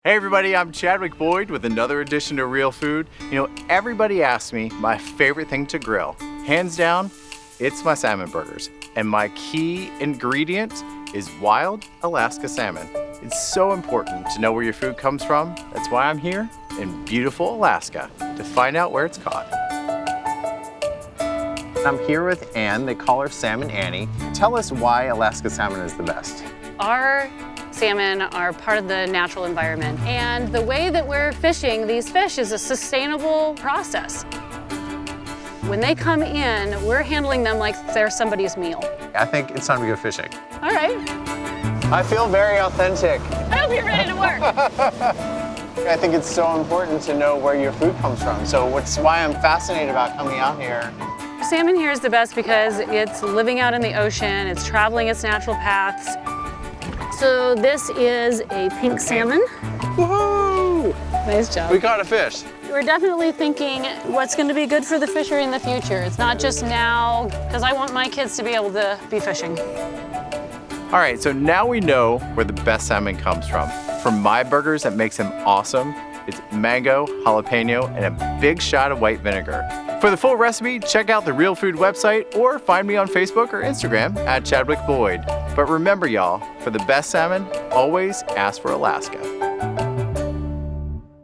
Hey everybody, I'm Chadwick Boyd with another edition of Real Food. Everybody asks me my favorite thing to grill. Hands down, it's my salmon burgers. And my key ingredient is wild Alaska salmon. It's so important to know where your food comes from. That's why I'm here in beautiful Alaska to find out where it's caught. I'm here with Ann. They call her Salmon Annie. Tell us why Alaska salmon is the best. Our salmon are part of the natural environment, and the way that we're fishing these fish is a sustainable process. When they come in, we're handling them like they're somebody's meal. I think it's time to go fishing. All right. I feel very authentic. I hope you're ready to work. I think it's so important to know where your food comes from. So that's why I'm fascinated about coming out here. Salmon here is the best because it's living out in the ocean, it's traveling its natural paths. So this is a pink salmon. Woohoo! Nice job. We caught a fish. We're definitely thinking what's going to be good for the fishery in the future. It's not just now, because I want my kids to be able to be fishing. All right, so now we know where the best salmon comes from. For my burgers, that makes them awesome. It's mango, jalapeno, and a big shot of white vinegar. For the full recipe, check out the Real Food website or find me on Facebook or Instagram at Chadwick Boyd. But remember, y'all, for the best salmon, always ask for Alaska.